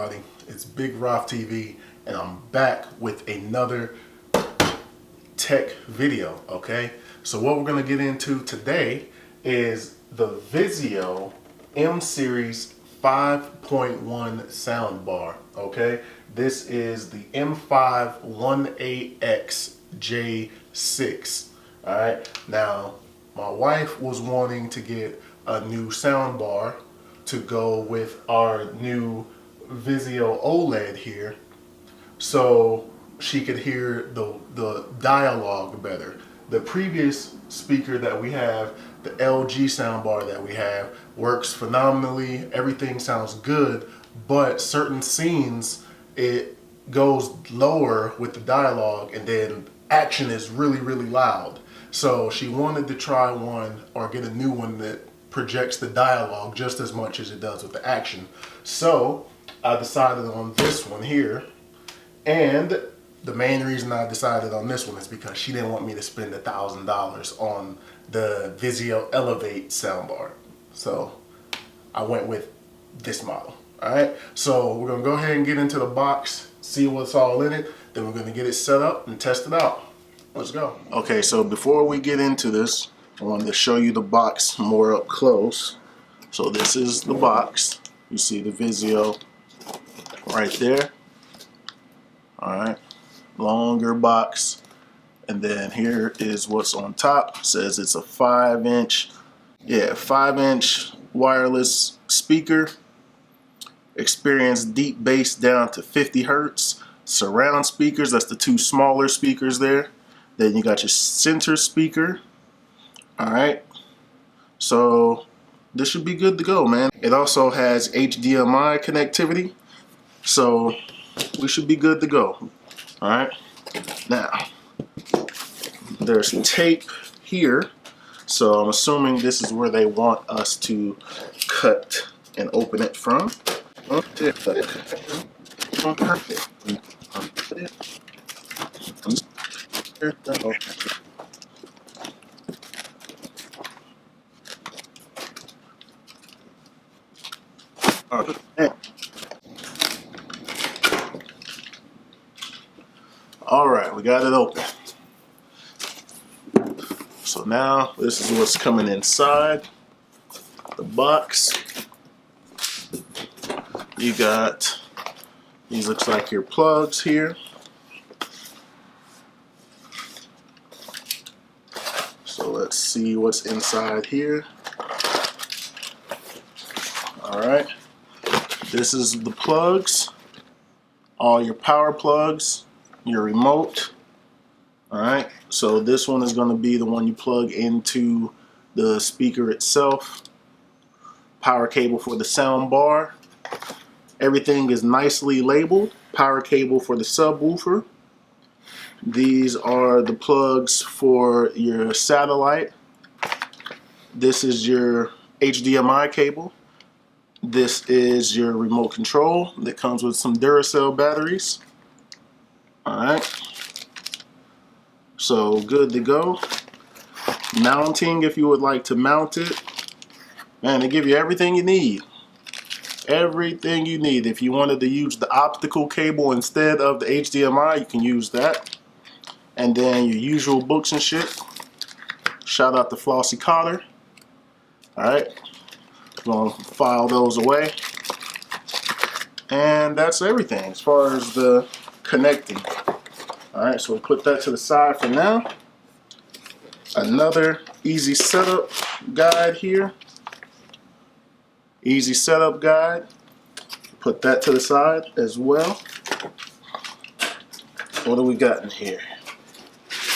everybody? It's Big Roth TV, and I'm back with another tech video, okay? So what we're gonna get into today is the Vizio M Series 5.1 soundbar, okay? This is the M51AX-J6, all right? Now, my wife was wanting to get a new soundbar to go with our new Vizio OLED here, so she could hear the dialogue better. The previous speaker that we have, the LG soundbar that we have, works phenomenally. Everything sounds good, but certain scenes, it goes lower with the dialogue, and then action is really, really loud. So she wanted to try one or get a new one that projects the dialogue just as much as it does with the action. So I decided on this one here, and the main reason I decided on this one is because she didn't want me to spend $1,000 on the Vizio Elevate soundbar. So I went with this model. All right, so we're gonna go ahead and get into the box, see what's all in it, then we're gonna get it set up and test it out. Let's go. Okay, so before we get into this, I wanted to show you the box more up close. So this is the box. You see the Vizio right there. All right, longer box. And then here is what's on top. It says it's a 5-inch wireless speaker. Experience deep bass down to 50 hertz. Surround speakers, that's the two smaller speakers there. Then you got your center speaker. All right, so this should be good to go, man. It also has HDMI connectivity, so we should be good to go. All right, now there's tape here, so I'm assuming this is where they want us to cut and open it from. All right, we got it open. So now this is what's coming inside the box. You got, these looks like your plugs here. So let's see what's inside here. All right, this is the plugs, all your power plugs, your remote. All right, so this one is going to be the one you plug into the speaker itself. Power cable for the sound bar. Everything is nicely labeled. Power cable for the subwoofer. These are the plugs for your satellite. This is your HDMI cable. This is your remote control that comes with some Duracell batteries. All right, so good to go. Mounting, if you would like to mount it, man, they give you everything you need. Everything you need. If you wanted to use the optical cable instead of the HDMI, you can use that. And then your usual books and shit. Shout out to Flossie Cotter. Alright, we're gonna file those away. And that's everything as far as the connecting. Alright, so we'll put that to the side for now. Another easy setup guide here. Easy setup guide. Put that to the side as well. What do we got in here?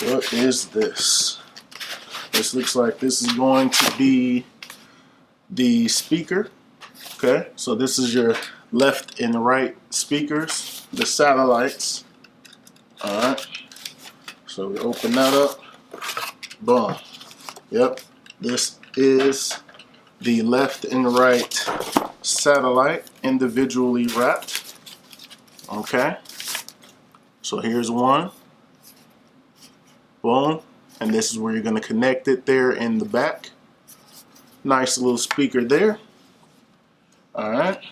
What is this? This looks like this is going to be the speaker. Okay, so this is your left and right speakers, the satellites. Alright, so we open that up. Boom. Yep, this is the left and right satellite individually wrapped. Okay, so here's one. Boom, and this is where you're going to connect it there in the back. Nice little speaker there. Alright,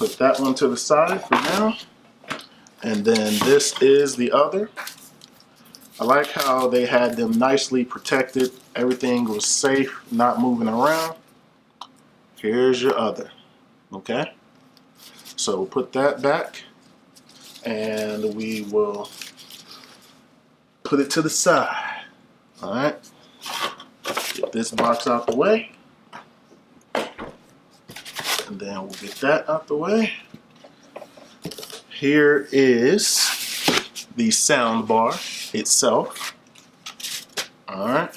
Put that one to the side for now. And then this is the other. I like how they had them nicely protected. Everything was safe, not moving around. Here's your other. Okay? So we'll put that back and we will put it to the side. Alright? Get this box out the way. And then we'll get that out the way. Here is the sound bar itself. Alright.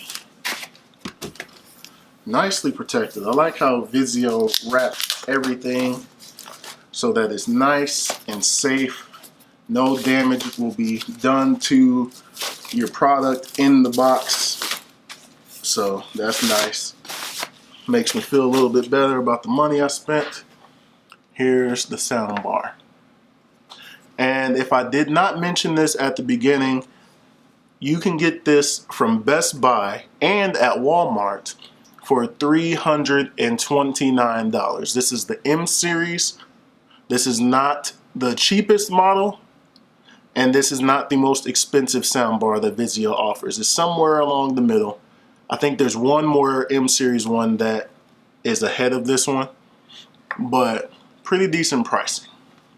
Nicely protected. I like how Vizio wrapped everything so that it's nice and safe. No damage will be done to your product in the box. So that's nice. Makes me feel a little bit better about the money I spent. Here's the sound bar. And if I did not mention this at the beginning, you can get this from Best Buy and at Walmart for $329. This is the M series. This is not the cheapest model, and this is not the most expensive soundbar that Vizio offers. It's somewhere along the middle. I think there's one more M series one that is ahead of this one, but pretty decent pricing.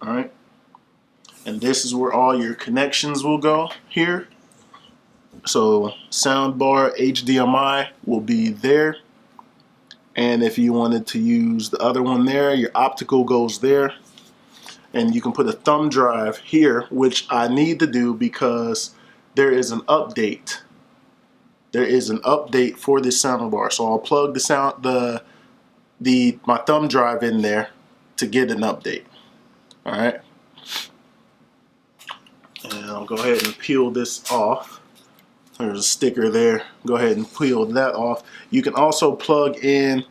All right. And this is where all your connections will go here. So soundbar HDMI will be there. And if you wanted to use the other one there, your optical goes there. And you can put a thumb drive here, which I need to do because there is an update. There is an update for this soundbar. So I'll plug the my thumb drive in there to get an update. All right. And I'll go ahead and peel this off. There's a sticker there. Go ahead and peel that off. You can also plug in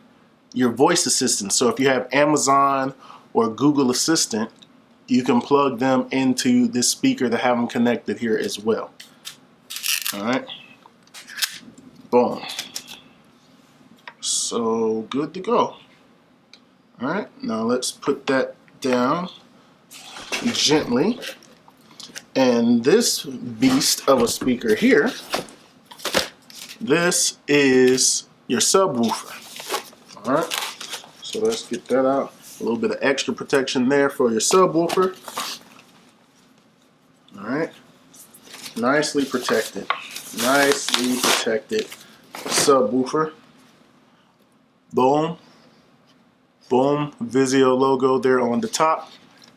your voice assistant. So if you have Amazon or Google Assistant, you can plug them into this speaker to have them connected here as well. All right. Boom. So good to go. All right. Now let's put that down gently. And this beast of a speaker here, this is your subwoofer. All right, so let's get that out. A little bit of extra protection there for your subwoofer. All right, nicely protected. Nicely protected subwoofer. Boom. Boom. Vizio logo there on the top.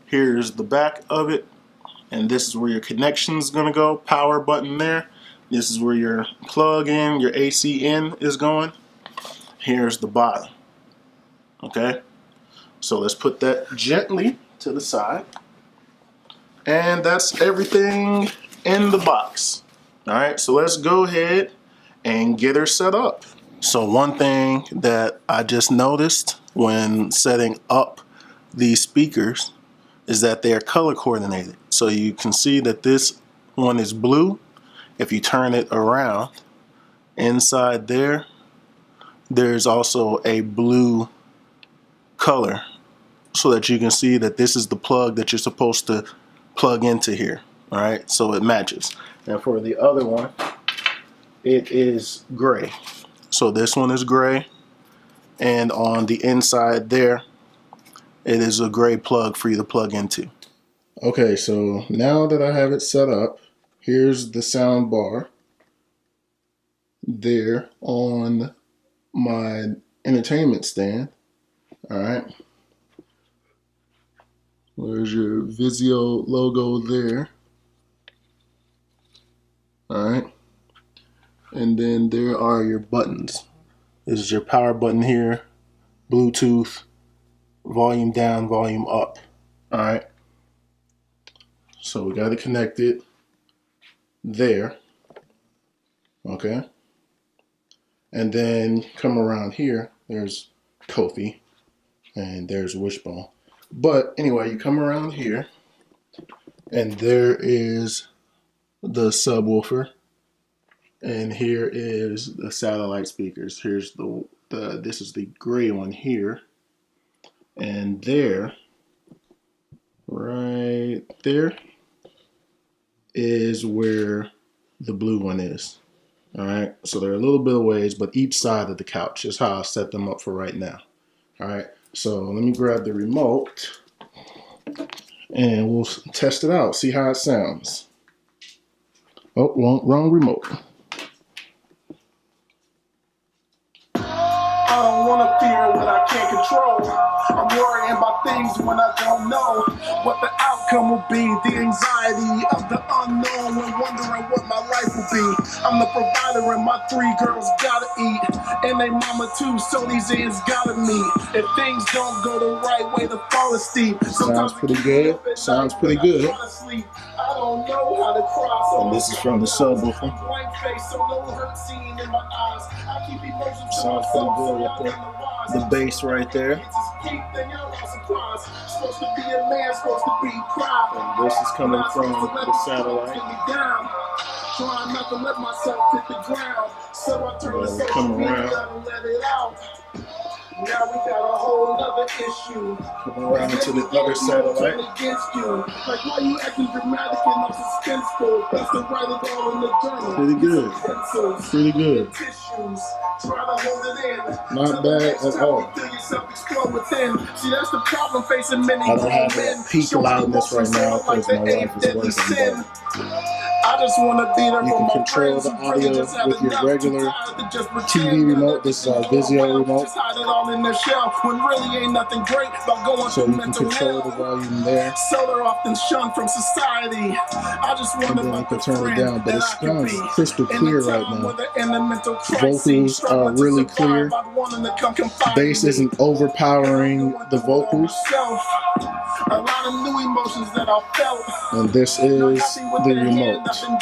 Here's the back of it. And this is where your connection is going to go. Power button there. This is where your plug in, your AC in is going. Here's the bottom. Okay. So let's put that gently to the side. And that's everything in the box. All right. So let's go ahead and get her set up. So one thing that I just noticed when setting up these speakers is that they are color coordinated. So you can see that this one is blue. If you turn it around, inside there, there's also a blue color so that you can see that this is the plug that you're supposed to plug into here. All right, so it matches. And for the other one, it is gray. So this one is gray, and on the inside there, it is a gray plug for you to plug into. Okay, so now that I have it set up, here's the sound bar there on my entertainment stand. All right. There's your Vizio logo there. All right. And then there are your buttons. This is your power button here, Bluetooth, volume down, volume up. All right. So we got it connected there. Okay. And then come around here, there's Kofi and there's Wishbone. But anyway, you come around here and there is the subwoofer, and here is the satellite speakers. Here's this is the gray one here, and there Right there is where the blue one is. All right, so they're a little bit of ways, but each side of the couch is how I set them up for right now. All right, so let me grab the remote and we'll test it out, see how it sounds. Oh, wrong remote. I don't want to fear what I can't control. I'm worrying about things when I don't know what the outcome will be. The anxiety of the unknown when wondering what my life will be. I'm the provider and my 3 girls gotta eat. And they mama too, so these ends gotta meet. If things don't go the right way, the fall is steep. Sounds pretty good. Sounds pretty good. I don't know how to cry. And this is from the subwoofer. Sounds pretty good with the bass right there. And this is coming from the satellite. Trying not to let myself hit the ground, so I turn the come around. Now we got a whole other issue. Come around to the other satellite. Like, why you acting dramatic and not suspenseful? Best to write it all in the journal. Pretty good. Pretty good. Not bad at all. See, that's the problem facing many. I don't have a peak loudness right now because my wife is working. I just want to be there. You can control the audio with your regular TV remote. This is our Vizio remote. So you can control the volume there. So they're often shunned from society. I just want to you can turn it down, but it sounds crystal clear right now. Vocals are really clear. Bass isn't overpowering the vocals. A lot of new emotions that I felt. And this is the remote. And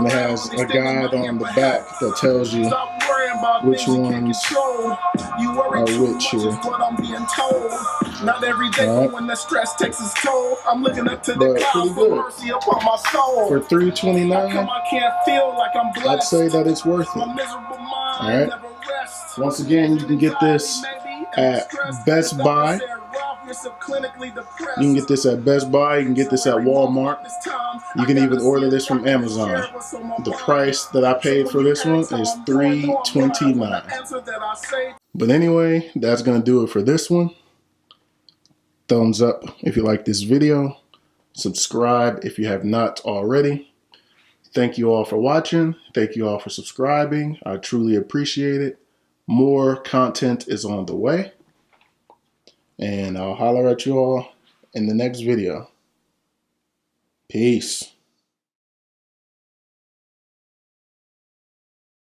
it has a guide on the back that tells you which ones are which here. Not every day when the stress takes its toll. I'm looking up to the clouds for mercy upon my soul. For $329, I'd say that it's worth it. Alright. Once again, you can get this at Best Buy. You can get this at Best Buy. You can get this at Walmart. You can even order this from Amazon. The price that I paid for this one is $329. But anyway, that's going to do it for this one. Thumbs up if you like this video. Subscribe if you have not already. Thank you all for watching. Thank you all for subscribing. I truly appreciate it. More content is on the way. And I'll holler at you all in the next video. Peace.